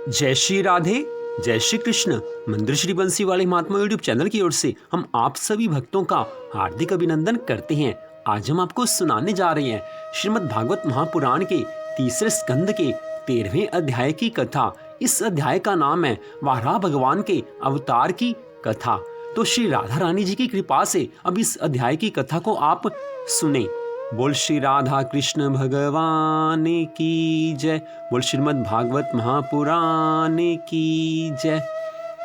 जय श्री राधे, जय श्री कृष्ण। मंदिर श्री बंसी वाले महात्मा यूट्यूब चैनल की ओर से हम आप सभी भक्तों का हार्दिक अभिनंदन करते हैं। आज हम आपको सुनाने जा रहे हैं श्रीमद् भागवत महापुराण के तीसरे स्कंद के 13वें अध्याय की कथा। इस अध्याय का नाम है वाराह भगवान के अवतार की कथा। तो श्री राधा रानी जी की कृपा से अब इस अध्याय की कथा को आप सुने। बोल श्री राधा कृष्ण भगवान की जय। बोल श्रीमद् भागवत महापुराण की जय।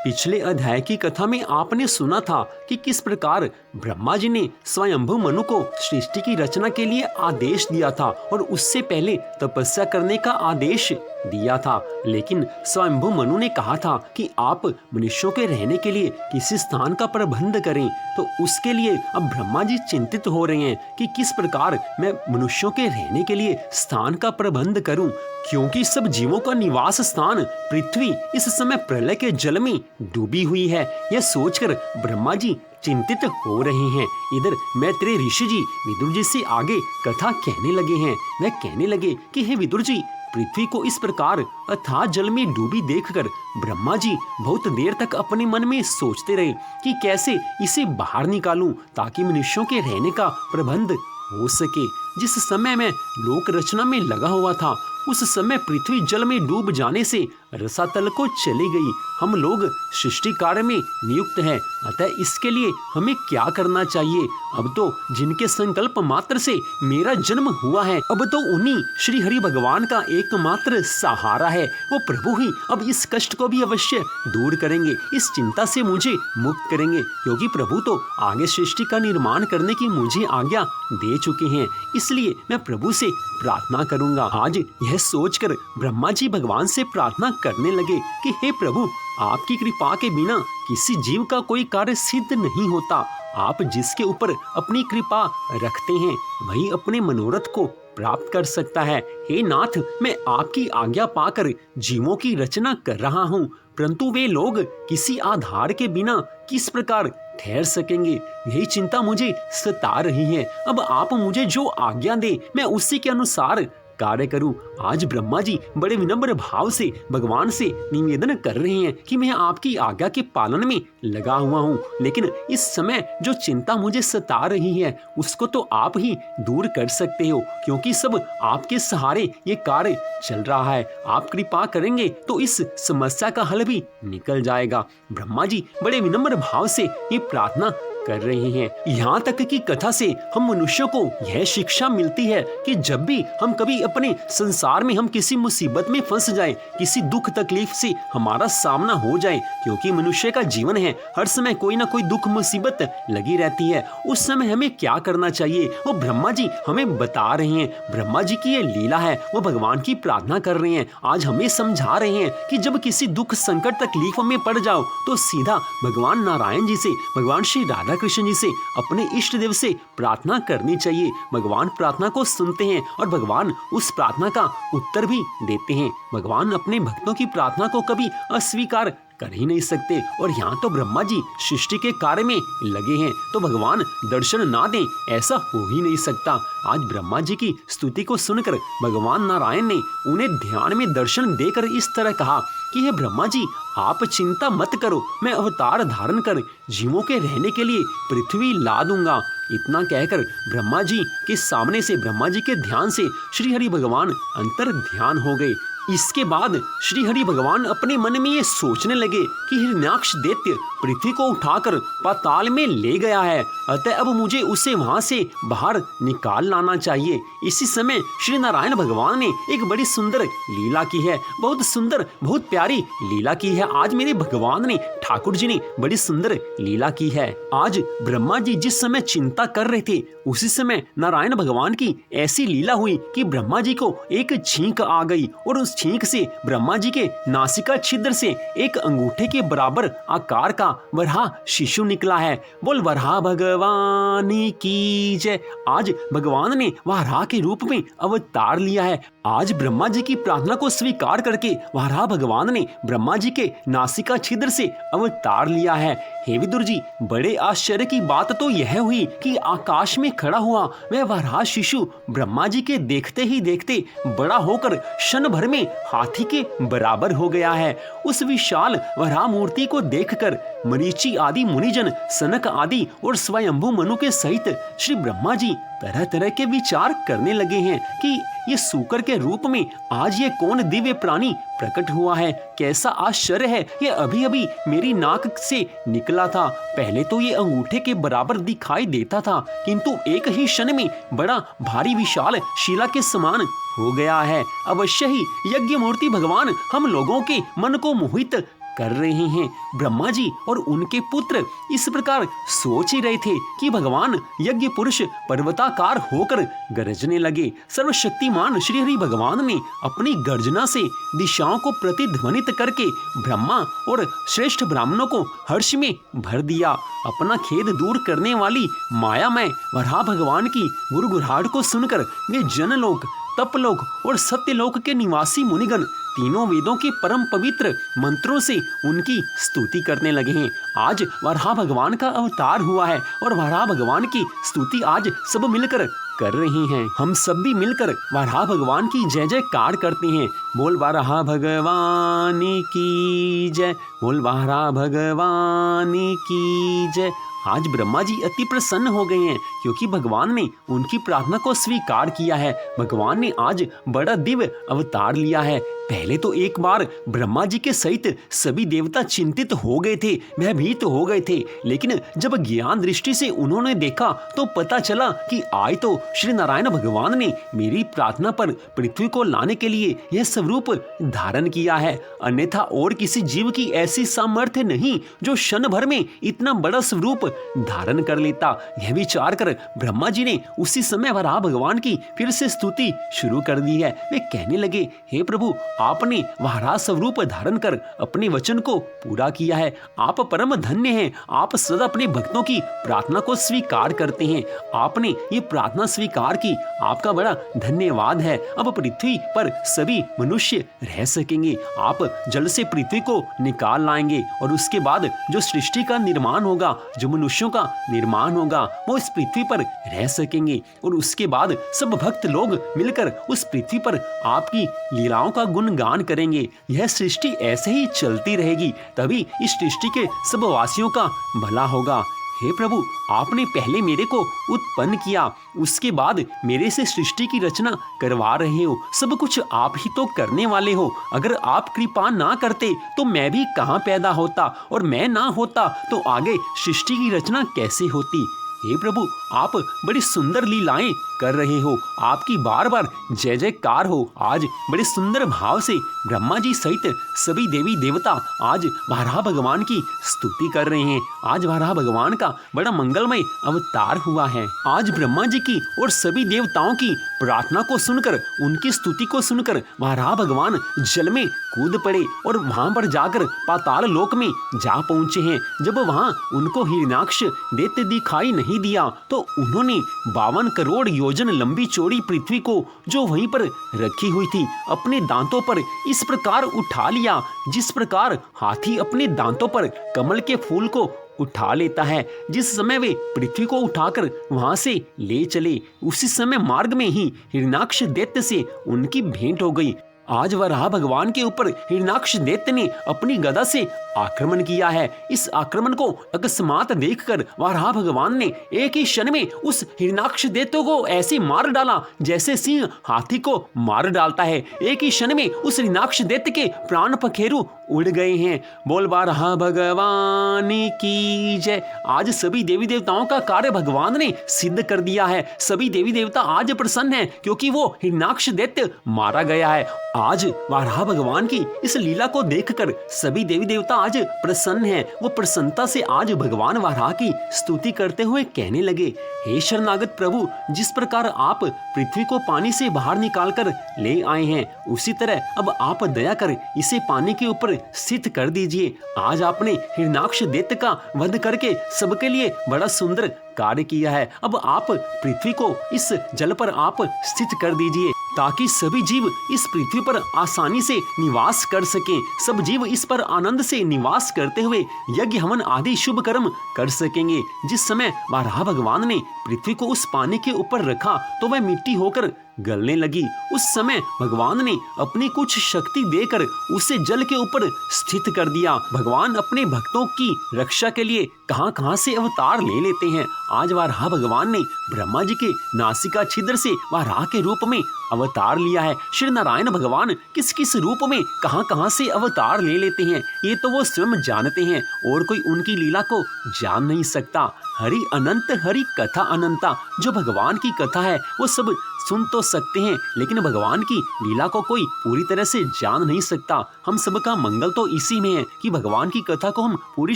पिछले अध्याय की कथा में आपने सुना था कि किस प्रकार ब्रह्मा जी ने स्वयंभू मनु को सृष्टि की रचना के लिए आदेश दिया था और उससे पहले तपस्या करने का आदेश दिया था। लेकिन स्वयंभू मनु ने कहा था कि आप मनुष्यों के रहने के लिए किसी स्थान का प्रबंध करें। तो उसके लिए अब ब्रह्मा जी चिंतित हो रहे हैं कि किस प्रकार मैं मनुष्यों के रहने के लिए स्थान का प्रबंध करूं, क्योंकि सब जीवों का निवास स्थान पृथ्वी इस समय प्रलय के जल में डूबी हुई है। यह सोचकर ब्रह्मा जी चिंतित हो रहे हैं। इधर मैत्रेय ऋषि जी विदुर जी से आगे कथा कहने लगे हैं। वह कहने लगे कि हे विदुर जी, पृथ्वी को इस प्रकार अथाह जल में डूबी देखकर ब्रह्मा जी बहुत देर तक अपने मन में सोचते रहे कि कैसे इसे बाहर निकालूं ताकि मनुष्यों के रहने का प्रबंध हो सके। जिस समय मैं लोक रचना में लगा हुआ था उस समय पृथ्वी जल में डूब जाने से रसातल को चली गई। हम लोग सृष्टि कार्य में नियुक्त हैं, अतः इसके लिए हमें क्या करना चाहिए? अब तो जिनके संकल्प मात्र से मेरा जन्म हुआ है, अब तो उन्हीं श्री हरि भगवान का एकमात्र सहारा है। वो प्रभु ही अब इस कष्ट को भी अवश्य दूर करेंगे, इस चिंता से मुझे मुक्त करेंगे, क्योंकि प्रभु तो आगे सृष्टि का निर्माण करने की मुझे आज्ञा दे चुके हैं। इसलिए मैं प्रभु से प्रार्थना करूंगा। आज यह सोचकर ब्रह्मा जी भगवान से प्रार्थना करने लगे कि हे प्रभु, आपकी कृपा के बिना किसी जीव का कोई कार्य सिद्ध नहीं होता। आप जिसके ऊपर अपनी कृपा रखते हैं वही अपने मनोरथ को प्राप्त कर सकता है। हे नाथ, मैं आपकी आज्ञा पाकर जीवों की रचना कर रहा हूँ, परंतु वे लोग किसी आधार के बिना किस प्रकार ठहर सकेंगे, यही चिंता मुझे सता रही है। अब आप मुझे जो आज्ञा दे मैं उसी के अनुसार कार्य करूं। आज ब्रह्मा जी बड़े विनम्र भाव से भगवान से निवेदन कर रहे हैं कि मैं आपकी आज्ञा के पालन में लगा हुआ हूं, लेकिन इस समय जो चिंता मुझे सता रही है उसको तो आप ही दूर कर सकते हो, क्योंकि सब आपके सहारे ये कार्य चल रहा है। आप कृपा करेंगे तो इस समस्या का हल भी निकल जाएगा। ब्रह्मा जी बड़े विनम्र भाव से ये प्रार्थना कर रहे हैं। यहाँ तक की कथा से हम मनुष्यों को यह शिक्षा मिलती है कि जब भी हम कभी अपने संसार में हम किसी मुसीबत में फंस जाए, किसी दुख तकलीफ से हमारा सामना हो जाए, क्योंकि मनुष्य का जीवन है, हर समय कोई ना कोई दुख मुसीबत लगी रहती है, उस समय हमें क्या करना चाहिए वो ब्रह्मा जी हमें बता रहे हैं। ब्रह्मा जी की ये लीला है, वो भगवान की प्रार्थना कर रहे हैं। आज हमें समझा रहे हैं कि जब किसी दुख संकट तकलीफ में पड़ जाओ तो सीधा भगवान नारायण जी से, भगवान श्री राधा कृष्ण जी से, अपने इष्ट देव से प्रार्थना करनी चाहिए। भगवान प्रार्थना को सुनते हैं और भगवान उस प्रार्थना का उत्तर भी देते हैं। भगवान अपने भक्तों की प्रार्थना को कभी अस्वीकार कर ही नहीं सकते। और यहाँ तो ब्रह्मा जी सृष्टि के कार्य में लगे हैं, तो भगवान दर्शन ना दें ऐसा हो ही नहीं सकता। आज ब्रह्मा जी की स्तुति को सुनकर भगवान नारायण ने उन्हें ध्यान में दर्शन देकर इस तरह कहा कि हे ब्रह्मा जी, आप चिंता मत करो, मैं अवतार धारण कर जीवों के रहने के लिए पृथ्वी ला दूंगा। इतना कहकर ब्रह्मा जी के सामने से, ब्रह्मा जी के ध्यान से श्री हरि भगवान अंतर ध्यान हो गए। इसके बाद श्री हरि भगवान अपने मन में ये सोचने लगे कि हिरण्याक्ष दैत्य पृथ्वी को उठाकर पाताल में ले गया है, अतः अब मुझे उसे वहां से बाहर निकाल लाना चाहिए। इसी समय श्री नारायण भगवान ने एक बड़ी सुंदर लीला की है, बहुत सुंदर, बहुत प्यारी लीला की है। आज मेरे भगवान ने, ठाकुर जी ने बड़ी सुंदर लीला की है। आज ब्रह्मा जी जिस समय चिंता कर रहे थे उसी समय नारायण भगवान की ऐसी लीला हुई कि ब्रह्मा जी को एक छींक आ गई और उस छींक से ब्रह्मा जी के नासिका छिद्र से एक अंगूठे के बराबर आकार का वराह शिशु निकला है। बोल वराह भगवान की जय। आज भगवान ने वराह के रूप में अवतार लिया है। आज ब्रह्मा जी की प्रार्थना को स्वीकार करके वराह भगवान ने ब्रह्मा जी के नासिका छिद्र से अवतार लिया है। हे विदुर जी, बड़े आश्चर्य की बात तो यह हुई कि आकाश में खड़ा हुआ वह वराह शिशु ब्रह्मा जी के देखते ही देखते बड़ा होकर क्षण भर में हाथी के बराबर हो गया है। उस विशाल वराह मूर्ति को देखकर मरीचि आदि मुनिजन, सनक आदि और स्वयंभू मनु के सहित श्री ब्रह्मा जी तरह तरह के विचार करने लगे हैं कि ये सूकर के रूप में आज ये कौन दिव्य प्राणी प्रकट हुआ है। कैसा आश्चर्य है, ये अभी अभी मेरी नाक से निकला था। पहले तो ये अंगूठे के बराबर दिखाई देता था, किंतु एक ही क्षण में बड़ा भारी विशाल शिला के समान हो गया है। अवश्य ही यज्ञ मूर्ति भगवान हम लोगों के मन को मोहित कर रहे हैं। ब्रह्मा जी और उनके पुत्र इस प्रकार सोच ही रहे थे कि भगवान यज्ञ पुरुष पर्वताकार होकर गरजने लगे। सर्वशक्तिमान श्री हरि भगवान ने अपनी गर्जना से दिशाओं को प्रतिध्वनित करके ब्रह्मा और श्रेष्ठ ब्राह्मणों को हर्ष में भर दिया। अपना खेद दूर करने वाली मायामय वराह भगवान की गुरगुराहट को सुनकर वे जनलोक, तपलोक और सत्यलोक के निवासी मुनिगण तीनों वेदों के परम पवित्र मंत्रों से उनकी स्तुति करने लगे हैं। आज वराह भगवान का अवतार हुआ है और वराह भगवान की स्तुति आज सब मिलकर कर रहे हैं। हम सब भी मिलकर वराह भगवान की जय जयकार करते हैं। बोल वराह भगवान की जय, बोल वराह भगवान की जय। आज ब्रह्मा जी अति प्रसन्न हो गए हैं क्योंकि भगवान ने उनकी प्रार्थना को स्वीकार किया है। भगवान ने आज बड़ा दिव्य अवतार लिया है। पहले तो एक बार ब्रह्मा जी के सहित सभी देवता चिंतित हो गए थे, भयभीत हो गए थे, लेकिन जब ज्ञान दृष्टि से उन्होंने देखा तो पता चला कि आज तो श्री नारायण भगवान ने मेरी प्रार्थना पर पृथ्वी को लाने के लिए यह स्वरूप धारण किया है। अन्यथा और किसी जीव की ऐसी सामर्थ्य नहीं जो क्षण भर में इतना बड़ा स्वरूप धारण कर लेता। यह विचार कर ब्रह्मा जी ने उसी समय वराह भगवान की फिर से स्तुति शुरू कर दी है। वे कहने लगे, हे प्रभु, आपने वराह स्वरूप धारण कर अपने वचन को पूरा किया है। आप परम धन्य हैं। आप सदा अपने भक्तों की प्रार्थना को स्वीकार करते हैं। आपने ये प्रार्थना स्वीकार की, आपका बड़ा धन्यवाद है। अब पृथ्वी पर सभी मनुष्य रह सकेंगे। आप जल से पृथ्वी को निकाल लाएंगे और उसके बाद जो सृष्टि का निर्माण होगा, जो मनुष्यों का निर्माण होगा, वो इस पृथ्वी पर रह सकेंगे और उसके बाद सब भक्त लोग मिलकर उस पृथ्वी पर आपकी लीलाओं का गुणगान करेंगे। यह सृष्टि ऐसे ही चलती रहेगी, तभी इस सृष्टि के सब वासियों का भला होगा। हे प्रभु, आपने पहले मेरे को उत्पन्न किया, उसके बाद मेरे से सृष्टि की रचना करवा रहे हो। सब कुछ आप ही तो करने वाले हो। अगर आप कृपा ना करते तो मैं भी कहाँ पैदा होता, और मैं ना होता तो आगे सृष्टि की रचना कैसे होती। हे प्रभु, आप बड़ी सुंदर लीलाएं कर रहे हो। आपकी बार बार जय जयकार हो। आज बड़े सुंदर भाव से ब्रह्मा जी सहित सभी देवी देवता आज वराह भगवान की स्तुति कर रहे हैं। आज वराह भगवान का बड़ा मंगलमय अवतार हुआ है। आज ब्रह्मा जी की और सभी देवताओं की प्रार्थना को सुनकर, उनकी स्तुति को सुनकर वराह भगवान जल में कूद पड़े और वहां पर जाकर पाताल लोक में जा पहुंचे हैं। जब वहां उनको हिरण्याक्ष दैत्य दिखाई नहीं दिया तो उन्होंने 52 करोड़ योजन लंबी चौड़ी पृथ्वी को, जो वहीं पर रखी हुई थी, अपने दांतों पर इस प्रकार उठा लिया जिस प्रकार हाथी अपने दांतों पर कमल के फूल को उठा लेता है। जिस समय वे पृथ्वी को उठाकर वहां से ले चले, उसी समय मार्ग में ही हिरण्याक्ष दैत्य से उनकी भेंट हो गई। आज वराह भगवान के ऊपर हिरण्याक्ष दैत्य ने अपनी गदा से आक्रमण किया है। इस आक्रमण को अकस्मात देखकर वराह भगवान ने एक ही क्षण में उस हिरण्याक्ष दैत्य को ऐसे मार डाला जैसे सिंह हाथी को मार डालता है। एक ही क्षण में उस हिरण्याक्ष दैत्य के प्राण पखेरु उड़ गए हैं। बोल वराह भगवान की जय। आज सभी देवी देवताओं का कार्य भगवान ने सिद्ध कर दिया है। सभी देवी देवता आज प्रसन्न हैं क्योंकि वो हिरण्याक्ष दैत्य मारा गया है। आज वराह भगवान की इस लीला को देखकर सभी देवी देवता आज प्रसन्न हैं। वो प्रसन्नता से आज भगवान वराह की स्तुति करते हुए कहने लगे, हे शरणागत प्रभु, जिस प्रकार आप पृथ्वी को पानी से बाहर निकालकर ले आए हैं, उसी तरह अब आप दया कर इसे पानी के ऊपर स्थित कर दीजिए। आज आपने हिरण्याक्ष दैत्य का वध करके सबके लिए बड़ा सुंदर कार्य किया है। अब आप पृथ्वी को इस जल पर आप स्थित कर दीजिए ताकि सभी जीव इस पृथ्वी पर आसानी से निवास कर सकें। सब जीव इस पर आनंद से निवास करते हुए यज्ञ हवन आदि शुभ कर्म कर सकेंगे। जिस समय वाराह भगवान ने पृथ्वी को उस पानी के ऊपर रखा तो वह मिट्टी होकर गलने लगी। उस समय भगवान ने अपनी कुछ शक्ति देकर उसे जल के ऊपर स्थित कर दिया। भगवान अपने भक्तों की रक्षा के लिए कहां कहां से अवतार ले लेते हैं। आज वाराह भगवान ने ब्रह्मा जी के नासिका छिद्र से वाराह के रूप में अवतार लिया है। श्री नारायण भगवान किस किस रूप में कहां कहां से अवतार ले लेते हैं ये तो वो स्वयं जानते हैं और कोई उनकी लीला को जान नहीं सकता। हरि अनंत हरि कथा अनंता। जो भगवान की कथा है वो सब सुन तो सकते हैं लेकिन भगवान की लीला को कोई पूरी तरह से जान नहीं सकता। हम सबका मंगल तो इसी में है कि भगवान की कथा को हम पूरी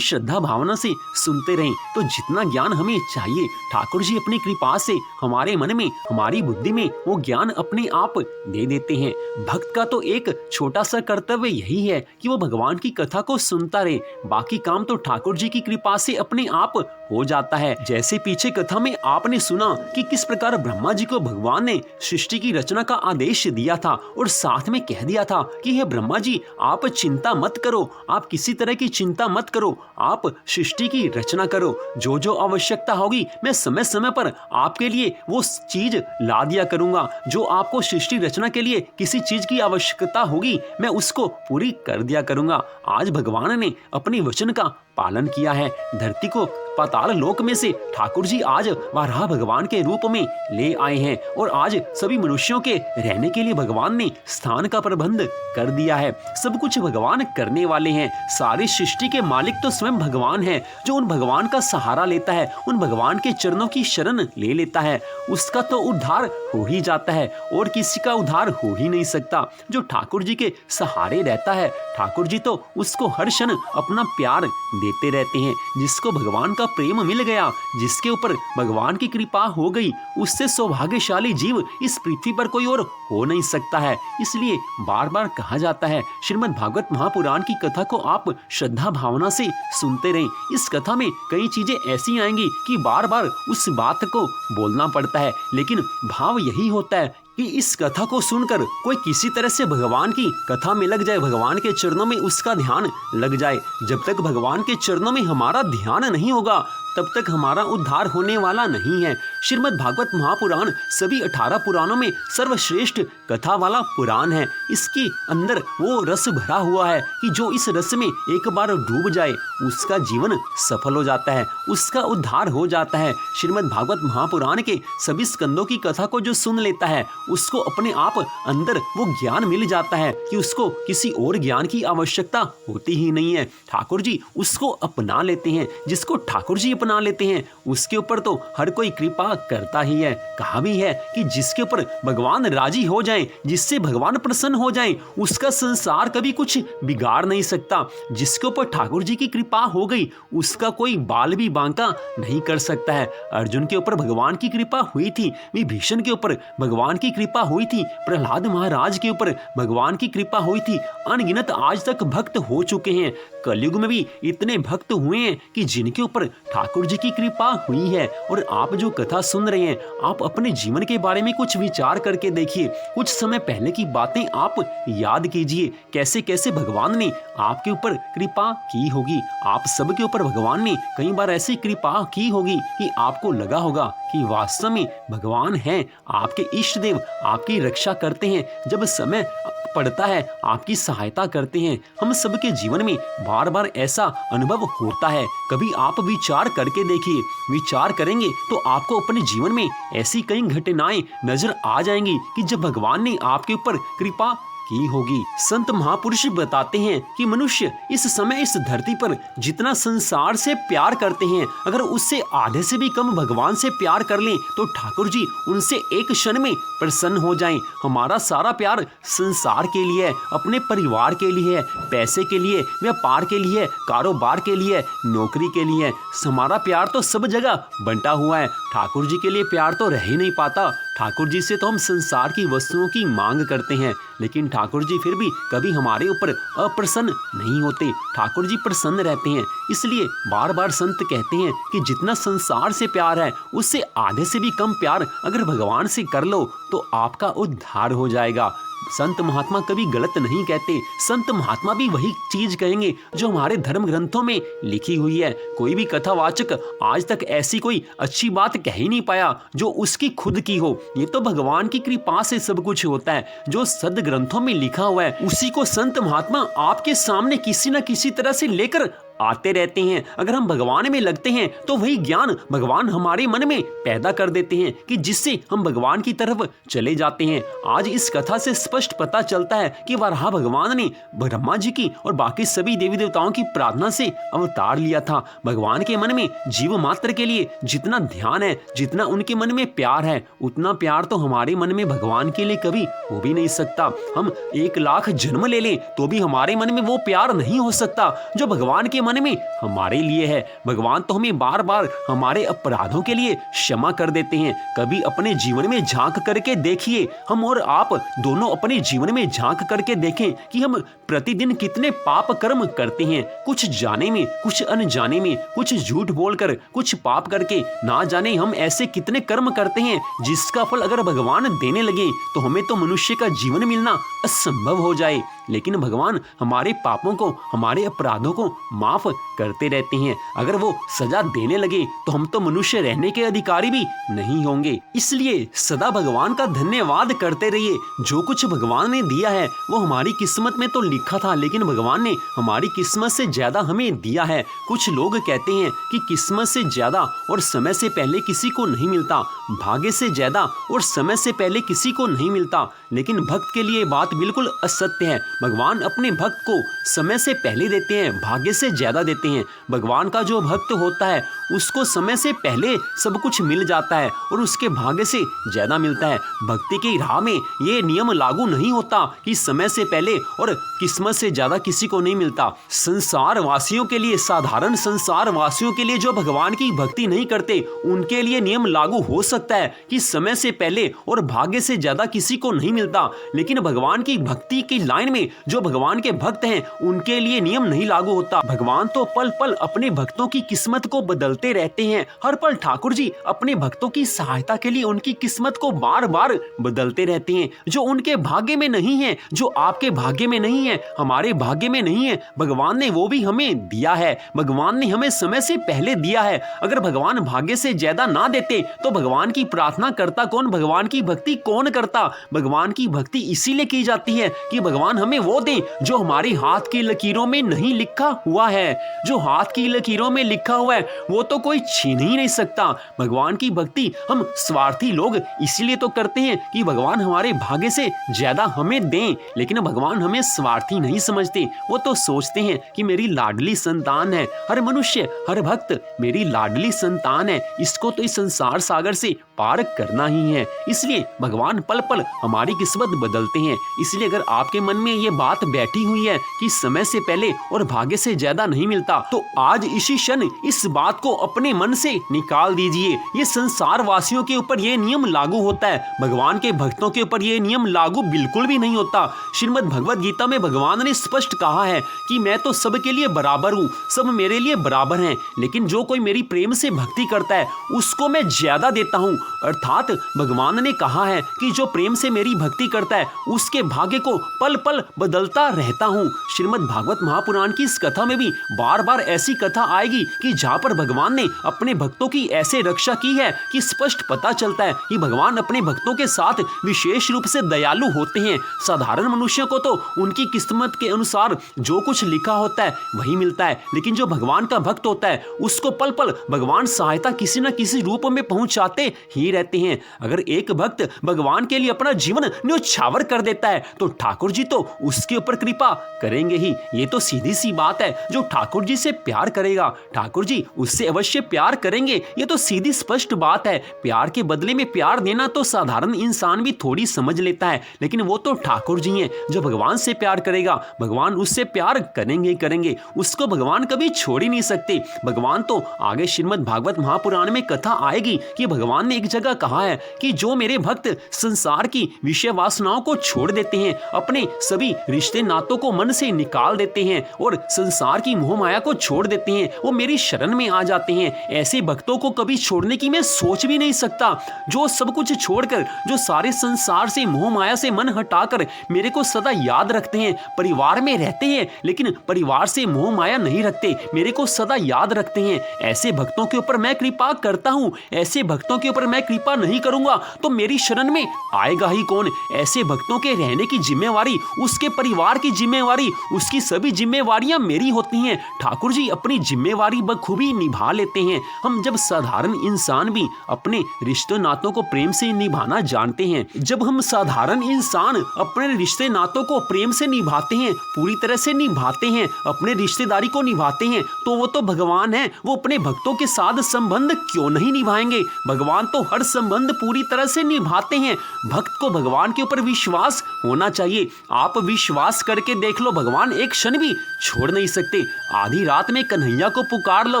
श्रद्धा भावना से सुनते रहें। तो जितना ज्ञान हमें चाहिए ठाकुर जी अपनी कृपा से हमारे मन में हमारी बुद्धि में वो ज्ञान अपने आप दे देते हैं। भक्त का तो एक छोटा सा कर्तव्य यही है कि वो भगवान की कथा को सुनता रहे। बाकी काम तो ठाकुर जी की कृपा से अपने आप हो जाता है। जैसे पीछे कथा में आपने सुना कि किस प्रकार ब्रह्मा जी को भगवान ने सृष्टि की रचना का आदेश दिया था और साथ में कह दिया था कि हे ब्रह्मा जी आप चिंता मत करो, आप किसी तरह की चिंता मत करो, आप सृष्टि की रचना करो। जो जो आवश्यकता होगी मैं समय समय पर आपके लिए वो चीज ला दिया करूंगा। जो आपको सृष्टि रचना के लिए किसी चीज की आवश्यकता होगी मैं उसको पूरी कर दिया करूंगा। आज भगवान ने अपने वचन का पालन किया है। धरती को पाताल लोक में से ठाकुर जी आज वाराह भगवान के रूप में ले आए हैं और आज सभी मनुष्यों के रहने के लिए भगवान ने स्थान का प्रबंध कर दिया है। सब कुछ भगवान करने वाले हैं। सारी सृष्टि के मालिक तो स्वयं भगवान है। जो उन भगवान का सहारा लेता है, उन भगवान के चरणों की शरण ले लेता है, उसका तो उद्धार हो ही जाता है और किसी का उद्धार हो ही नहीं सकता। जो ठाकुर जी के सहारे रहता है ठाकुर जी तो उसको हर क्षण अपना प्यार देते रहते हैं। जिसको भगवान का प्रेम मिल गया, जिसके ऊपर भगवान की कृपा हो गई, उससे सौभाग्यशाली जीव इस पृथ्वी पर कोई और हो नहीं सकता है। इसलिए बार बार कहा जाता है श्रीमद् भागवत महापुराण की कथा को आप श्रद्धा भावना से सुनते रहें। इस कथा में कई चीजें ऐसी आएंगी कि बार बार उस बात को बोलना पड़ता है, लेकिन भाव यही होता है कि इस कथा को सुनकर कोई किसी तरह से भगवान की कथा में लग जाए, भगवान के चरणों में उसका ध्यान लग जाए। जब तक भगवान के चरणों में हमारा ध्यान नहीं होगा तब तक हमारा उद्धार होने वाला नहीं है। श्रीमद् भागवत महापुराण सभी 18 पुराणों में सर्वश्रेष्ठ कथा वाला पुराण है। इसके अंदर वो रस भरा हुआ है कि जो इस रस में एक बार डूब जाए उसका जीवन सफल हो जाता है, उसका उद्धार हो जाता है। श्रीमद् भागवत महापुराण के सभी स्कंदों की कथा को जो सुन लेता है उसको अपने आप अंदर वो ज्ञान मिल जाता है कि उसको किसी और ज्ञान की आवश्यकता होती ही नहीं है। ठाकुर जी उसको अपना लेते हैं। जिसको ठाकुर जी अपना लेते हैं उसके ऊपर तो हर कोई कृपा करता ही है। कहा भी है कि जिसके ऊपर भगवान राजी हो जाएं, जिससे भगवान प्रसन्न हो जाएं, उसका संसार कभी कुछ बिगाड़ नहीं सकता। जिसके ऊपर ठाकुर जी की कृपा हो गई उसका कोई बाल भी बांका नहीं कर सकता है। अर्जुन के ऊपर भगवान की कृपा हुई थी, विभीषण के ऊपर भगवान की कृपा हुई थी, प्रहलाद महाराज के ऊपर भगवान की कृपा हुई थी। अनगिनत आज तक भक्त हो चुके हैं। कलयुग में भी इतने भक्त हुए हैं कि जिनके ऊपर ठाकुर जी की कृपा हुई है। और आप जो कथा सुन रहे हैं आप अपने जीवन के बारे में कुछ विचार करके देखिए। कुछ समय पहले की बातें आप याद कीजिए, कैसे कैसे भगवान ने आपके ऊपर कृपा की होगी। आप सबके ऊपर भगवान ने कई बार ऐसी कृपा की होगी कि आपको लगा होगा कि वास्तव में भगवान है, आपके इष्ट देव आपकी रक्षा करते हैं, जब समय पड़ता है आपकी सहायता करते हैं। हम सबके जीवन में बार बार ऐसा अनुभव होता है। कभी आप विचार करके देखिए, विचार करेंगे तो आपको अपने जीवन में ऐसी कई घटनाएं नजर आ जाएंगी कि जब भगवान ने आपके ऊपर कृपा की होगी। संत महापुरुष बताते हैं कि मनुष्य इस समय इस धरती पर जितना संसार से प्यार करते हैं, अगर उससे आधे से भी कम भगवान से प्यार कर लें तो ठाकुर जी उनसे एक क्षण में प्रसन्न हो जाएं। हमारा सारा प्यार संसार के लिए, अपने परिवार के लिए, पैसे के लिए, व्यापार के लिए, कारोबार के लिए, नौकरी के लिए, हमारा प्यार तो सब जगह बंटा हुआ है। ठाकुर जी के लिए प्यार तो रह ही नहीं पाता। ठाकुर जी से तो हम संसार की वस्तुओं की मांग करते हैं, लेकिन ठाकुर जी फिर भी कभी हमारे ऊपर अप्रसन्न नहीं होते। ठाकुर जी प्रसन्न रहते हैं। इसलिए बार बार संत कहते हैं कि जितना संसार से प्यार है उससे आधे से भी कम प्यार अगर भगवान से कर लो तो आपका उद्धार हो जाएगा। संत महात्मा कभी गलत नहीं कहते। संत महात्मा भी वही चीज कहेंगे जो हमारे धर्म ग्रंथों में लिखी हुई है। कोई भी कथावाचक आज तक ऐसी कोई अच्छी बात कह ही नहीं पाया जो उसकी खुद की हो। ये तो भगवान की कृपा से सब कुछ होता है। जो सद ग्रंथों में लिखा हुआ है उसी को संत महात्मा आपके सामने किसी न किसी तरह से लेकर आते रहते हैं। अगर हम भगवान में लगते हैं तो वही ज्ञान भगवान हमारे मन में पैदा कर देते हैं कि जिससे हम भगवान की तरफ चले जाते हैं। आज इस कथा से स्पष्ट पता चलता है कि वराह भगवान ने ब्रह्मा जी की और बाकी सभी देवी देवताओं की प्रार्थना से अवतार लिया था। भगवान के मन में जीव मात्र के लिए जितना ध्यान है, जितना उनके मन में प्यार है, उतना प्यार तो हमारे मन में भगवान के लिए कभी हो भी नहीं सकता। हम 1,00,000 जन्म ले लें तो भी हमारे मन में वो प्यार नहीं हो सकता जो भगवान के मन में हमारे लिए है। भगवान तो हमें बार बार हमारे अपराधों के लिए क्षमा कर देते हैं। कभी अपने जीवन में झांक करके देखिए, हम और आप दोनों अपने जीवन में झांक करके देखें कि हम प्रतिदिन कितने पाप कर्म करते हैं। कुछ जाने में, कुछ अनजाने में, कुछ झूठ बोलकर, कुछ पाप करके, ना जाने हम ऐसे कितने कर्म करते हैं जिसका फल अगर भगवान देने लगे तो हमें तो मनुष्य का जीवन मिलना असंभव हो जाए। लेकिन भगवान हमारे पापों को, हमारे अपराधों को माफ करते रहते हैं। अगर वो सजा देने लगे तो हम तो मनुष्य रहने के अधिकारी भी नहीं होंगे। इसलिए सदा भगवान का धन्यवाद करते रहिए। जो कुछ भगवान ने दिया है वो हमारी किस्मत में तो लिखा था, लेकिन भगवान ने हमारी किस्मत से ज्यादा हमें दिया है। कुछ लोग कहते हैं कि किस्मत से ज्यादा और समय से पहले किसी को नहीं मिलता, भाग्य से ज्यादा और समय से पहले किसी को नहीं मिलता, लेकिन भक्त के लिए बात बिल्कुल असत्य है। भगवान अपने भक्त को समय से पहले देते हैं, भाग्य से ज्यादा देते हैं। भगवान का जो भक्त होता है उसको समय से पहले सब कुछ मिल जाता है और उसके भाग्य से ज्यादा मिलता है। भक्ति की राह में ये नियम लागू नहीं होता कि समय से पहले और किस्मत से ज्यादा किसी को नहीं मिलता। संसार वासियों के लिए, साधारण संसार वासियों के लिए जो भगवान की भक्ति नहीं करते, उनके लिए नियम लागू हो सकता है कि समय से पहले और भाग्य से ज्यादा किसी को नहीं मिलता, लेकिन भगवान की भक्ति की लाइन में जो भगवान के भक्त हैं उनके लिए नियम नहीं लागू होता। भगवान तो पल पल अपने भक्तों की किस्मत को बदलते रहते हैं। हर पल ठाकुर जी अपने भक्तों की सहायता के लिए उनकी किस्मत को बार बार बदलते रहते हैं। जो उनके भाग्य में नहीं है, जो आपके भाग्य में नहीं है, हमारे भाग्य में नहीं है, भगवान ने वो भी हमें दिया है। भगवान ने हमें समय से पहले दिया है। अगर भगवान भाग्य से ज्यादा ना देते तो भगवान की प्रार्थना करता कौन, भगवान की भक्ति कौन करता? भगवान की भक्ति इसीलिए की जाती है कि भगवान हमें वो दे जो हमारे हाथ की लकीरों में नहीं लिखा हुआ है। जो हाथ की लकीरों में लिखा हुआ है वो तो कोई छीन ही नहीं सकता। भगवान की भक्ति हम स्वार्थी लोग इसलिए तो करते हैं कि भगवान हमारे भाग्य से ज्यादा हमें दें, लेकिन भगवान हमें स्वार्थी नहीं समझते। वो तो सोचते हैं कि मेरी लाडली संतान है, हर मनुष्य, हर भक्त मेरी लाडली संतान है, इसको तो इस संसार सागर से पार करना ही है। इसलिए भगवान पल पल हमारी किस्मत बदलते हैं। इसलिए अगर आपके मन में ये बात बैठी हुई है कि समय से पहले और भाग्य से ज्यादा नहीं मिलता, तो आज इसी क्षण इस बात को अपने मन से निकाल दीजिए। ये संसार वासियों के ऊपर ये नियम लागू होता है, भगवान के भक्तों के ऊपर ये नियम लागू बिल्कुल भी नहीं होता। श्रीमद् भगवद गीता में भगवान ने स्पष्ट कहा है कि मैं तो सबके लिए बराबर हूँ, सब मेरे लिए बराबर हैं, लेकिन जो कोई मेरी प्रेम से भक्ति करता है उसको मैं ज्यादा देता हूँ। अर्थात भगवान ने कहा है कि जो प्रेम से मेरी भक्ति करता है उसके भाग्य को पल पल बदलता रहता हूँ। श्रीमद् भागवत महापुराण की इस कथा में भी बार बार ऐसी कथा आएगी कि जहाँ पर भगवान ने अपने भक्तों की ऐसे रक्षा की है कि स्पष्ट पता चलता है कि भगवान अपने भक्तों के साथ विशेष रूप से दयालु होते हैं। साधारण मनुष्यों को तो उनकी किस्मत के अनुसार जो कुछ लिखा होता है वही मिलता है, लेकिन जो भगवान का भक्त होता है उसको पल पल भगवान सहायता किसी न किसी रूप में पहुंचाते ही रहते हैं। अगर एक भक्त भगवान के लिए अपना जीवन न्योछावर कर देता है तो ठाकुर जी तो उसके ऊपर कृपा करेंगे ही। ये तो सीधी सी बात है। जो ठाकुर जी से प्यार करेगा ठाकुर जी उससे अवश्य प्यार करेंगे। ये तो सीधी स्पष्ट बात है। प्यार के बदले में प्यार देना तो साधारण इंसान भी थोड़ी समझ लेता है, लेकिन वो तो ठाकुर जी हैं। जो भगवान से प्यार करेगा भगवान उससे प्यार करेंगे ही करेंगे, उसको भगवान कभी छोड़ ही नहीं सकते। भगवान तो आगे श्रीमद् भागवत महापुराण में कथा आएगी कि भगवान ने एक एक जगह कहा है कि जो मेरे भक्त संसार की विषय वासनाओं को छोड़ देते हैं, अपने सभी रिश्ते नातों को मन से निकाल देते हैं और संसार की मोह माया को छोड़ देते हैं, वो मेरी शरण में आ जाते हैं। ऐसे भक्तों को कभी छोड़ने की मैं सोच भी नहीं सकता, जो सब कुछ छोड़कर, जो सारे संसार से मोह माया से मन हटाकर मेरे को सदा याद रखते हैं, परिवार में रहते हैं लेकिन परिवार से मोह माया नहीं रखते, मेरे को सदा याद रखते हैं। ऐसे भक्तों के ऊपर मैं कृपा करता हूं। ऐसे भक्तों के ऊपर मैं कृपा नहीं करूंगा तो मेरी शरण में आएगा ही कौन। ऐसे भक्तों के रहने की जिम्मेवारी, उसके परिवार की जिम्मेवारी, उसकी सभी जिम्मेवारियां मेरी होती हैं। ठाकुर जी अपनी जिम्मेवारी बखूबी निभा लेते हैं। हम जब साधारण इंसान भी अपने रिश्ते नातों को प्रेम से निभाना जानते हैं, जब हम साधारण इंसान अपने रिश्ते नातों को प्रेम से निभाते हैं, पूरी तरह से निभाते हैं, अपने रिश्तेदारी को निभाते हैं, तो वो तो भगवान है, वो अपने भक्तों के साथ संबंध क्यों नहीं निभाएंगे। भगवान तो हर संबंध पूरी तरह से निभाते हैं। भक्त को भगवान के ऊपर विश्वास होना चाहिए। आप विश्वास करके देख लो, भगवान एक क्षण भी छोड़ नहीं सकते। आधी रात में कन्हैया को पुकार लो,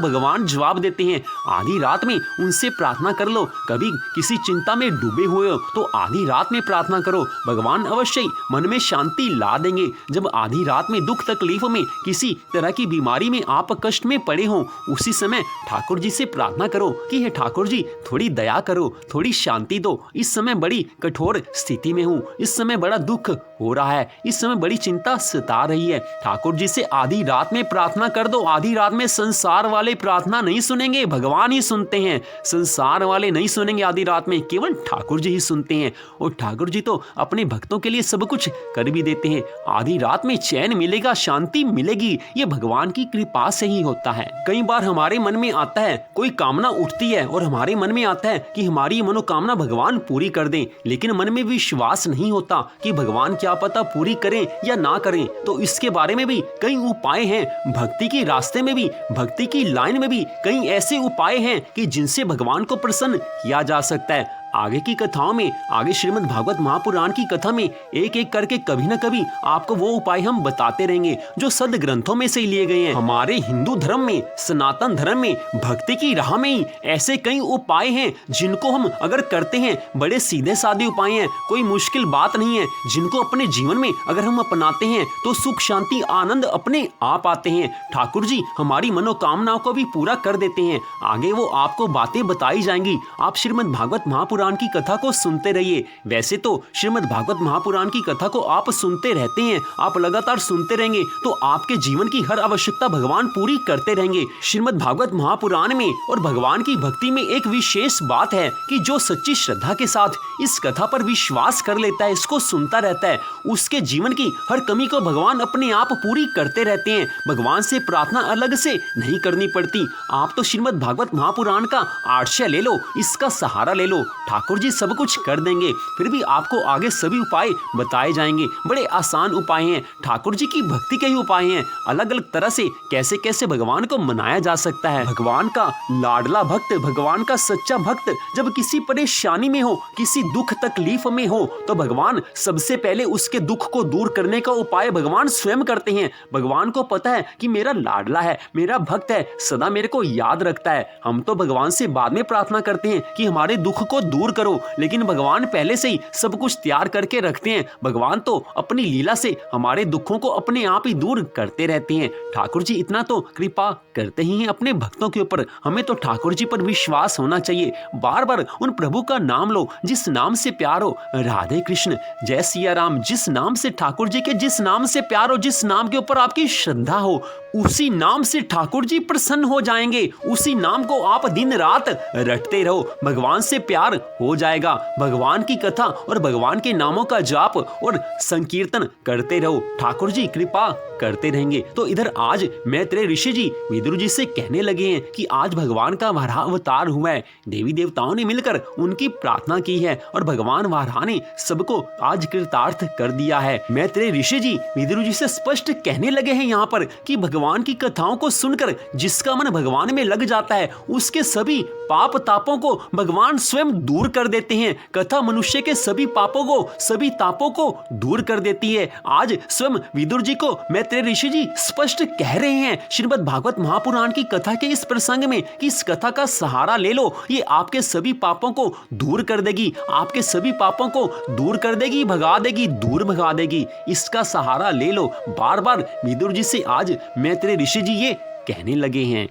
भगवान जवाब देते हैं। आधी रात में उनसे प्रार्थना कर लो। कभी किसी चिंता में डूबे हुए हो तो आधी रात में प्रार्थना करो, भगवान अवश्य ही मन में शांति ला देंगे। जब आधी रात में दुख तकलीफ में, किसी तरह की बीमारी में आप कष्ट में पड़े हो, उसी समय ठाकुर जी से प्रार्थना करो कि हे ठाकुर जी थोड़ी दया करो, थोड़ी शांति दो। इस समय बड़ी कठोर स्थिति में हूँ, इस समय बड़ा दुख हो रहा है, इस समय बड़ी चिंता सता रही है। ठाकुर जी से आधी रात में प्रार्थना कर दो। आधी रात में संसार वाले प्रार्थना नहीं सुनेंगे, भगवान ही सुनते हैं। संसार वाले नहीं सुनेंगे आधी रात में, केवल ठाकुर जी ही सुनते हैं। और ठाकुर जी तो अपने भक्तों के लिए सब कुछ कर भी देते हैं। आधी रात में चैन मिलेगा, शांति मिलेगी, ये भगवान की कृपा से ही होता है। कई बार हमारे मन में आता है, कोई कामना उठती है और हमारे मन में आता है कि हमारी मनोकामना भगवान पूरी कर दें, लेकिन मन में विश्वास नहीं होता कि भगवान क्या पता पूरी करें या ना करें। तो इसके बारे में भी कई उपाय हैं। भक्ति के रास्ते में भी, भक्ति की लाइन में भी कई ऐसे उपाय हैं कि जिनसे भगवान को प्रसन्न किया जा सकता है। आगे की कथाओं में, आगे श्रीमद् भागवत महापुराण की कथा में एक एक करके कभी न कभी आपको वो उपाय हम बताते रहेंगे जो सद ग्रंथों में से लिए गए हैं। हमारे हिंदू धर्म में, सनातन धर्म में, भक्ति की राह में ही ऐसे कई उपाय हैं जिनको हम अगर करते हैं, बड़े सीधे साधे उपाय हैं, कोई मुश्किल बात नहीं है, जिनको अपने जीवन में अगर हम अपनाते हैं तो सुख शांति आनंद अपने आप आते हैं। ठाकुर जी हमारी मनोकामनाओं को भी पूरा कर देते हैं। आगे वो आपको बातें बताई जाएंगी। आप श्रीमद् भागवत महापुराण की कथा को सुनते रहिए। वैसे तो श्रीमद् भागवत महापुराण की कथा को आप सुनते रहते हैं, आप लगातार सुनते रहेंगे तो आपके जीवन की हर आवश्यकता भगवान पूरी करते रहेंगे। श्रीमद् भागवत महापुराण में और भगवान की भक्ति में एक विशेष बात है कि जो सच्ची श्रद्धा के साथ इस कथा पर विश्वास कर लेता है, इसको सुनता रहता है, उसके जीवन की हर कमी को भगवान अपने आप पूरी करते रहते हैं। भगवान से प्रार्थना अलग से नहीं करनी पड़ती। आप तो श्रीमद् भागवत महापुराण का आश्रय ले लो, इसका सहारा ले लो, ठाकुर जी सब कुछ कर देंगे। फिर भी आपको आगे सभी उपाय बताए जाएंगे। बड़े आसान उपाय हैं, ठाकुर जी की भक्ति के ही उपाय हैं। अलग अलग तरह से कैसे कैसे भगवान को मनाया जा सकता है। भगवान का लाडला भक्त, भगवान का सच्चा भक्त जब किसी परेशानी में हो, किसी दुख तकलीफ में हो, तो भगवान सबसे पहले उसके दुख को दूर करने का उपाय भगवान स्वयं करते हैं। भगवान को पता है कि मेरा लाडला है, मेरा भक्त है, सदा मेरे को याद रखता है। हम तो भगवान से बाद में प्रार्थना करते हैं कि हमारे दुख को दूर करो, लेकिन भगवान पहले से ही सब कुछ तैयार करके रखते हैं। भगवान तो अपनी लीला से हमारे दुखों को अपने आप ही दूर करते रहते हैं। ठाकुर जी इतना तो कृपा करते ही हैं अपने भक्तों के ऊपर। हमें तो ठाकुर जी पर विश्वास होना चाहिए। बार बार उन प्रभु का नाम लो जिस नाम से प्यार हो। राधे कृष्ण, जय सिया राम। जिस नाम से ठाकुर जी के, जिस नाम से प्यार हो, जिस नाम के ऊपर आपकी श्रद्धा हो, उसी नाम से ठाकुर जी प्रसन्न हो जाएंगे। उसी नाम को आप दिन रात रटते रहो, भगवान से प्यार हो जाएगा। भगवान की कथा और भगवान के नामों का जाप और संकीर्तन करते रहो, ठाकुर जी कृपा करते रहेंगे। तो इधर आज मैं तेरे ऋषि जी विदुर जी से कहने लगे हैं कि आज भगवान का वाराह अवतार हुआ है। देवी देवताओं ने मिलकर उनकी प्रार्थना की है और भगवान वाराह ने सबको आज कृतार्थ कर दिया है। मैं तेरे ऋषि जी विदुर जी से स्पष्ट कहने लगे हैं यहाँ पर कि भगवान की कथाओं को सुनकर जिसका मन भगवान में लग जाता है, उसके सभी पाप तापों को भगवान स्वयं दूर कर देते हैं। कथा मनुष्य के सभी पापों को, सभी तापों को दूर कर देती है। आज स्वयं विदुर जी को मैत्रेय ऋषि जी स्पष्ट कह रहे हैं श्रीमद् भागवत महापुराण की कथा के इस प्रसंग में कि इस कथा का सहारा ले लो, ये आपके सभी पापों को दूर कर देगी, आपके सभी पापों को दूर कर देगी, भगा देगी, दूर भगा देगी। इसका सहारा ले लो। बार बार विदुर जी से आज मैत्रेय ऋषि जी ये कहने लगे हैं।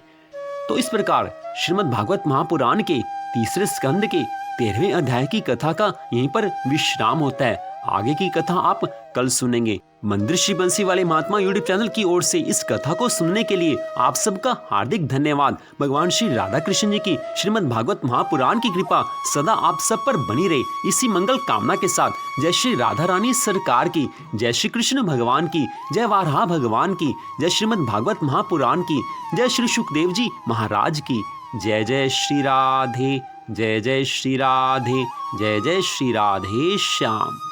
तो इस प्रकार श्रीमद् भागवत महापुराण के तीसरे स्कंद के 13वें अध्याय की कथा का यहीं पर विश्राम होता है। आगे की कथा आप कल सुनेंगे। मंदिर श्री बंसी वाले महात्मा यूट्यूब चैनल की ओर से इस कथा को सुनने के लिए आप सबका हार्दिक धन्यवाद। भगवान श्री राधा कृष्ण जी की श्रीमद् भागवत महापुराण की कृपा सदा आप सब पर बनी रहे। इसी मंगल कामना के साथ जय श्री राधा रानी सरकार की, जय श्री कृष्ण भगवान की, जय वाराह भगवान की, जय श्रीमद् भागवत महापुराण की, जय श्री सुखदेव जी महाराज की। जय जय श्री राधे, जय जय श्री राधे, जय जय श्री राधे श्याम।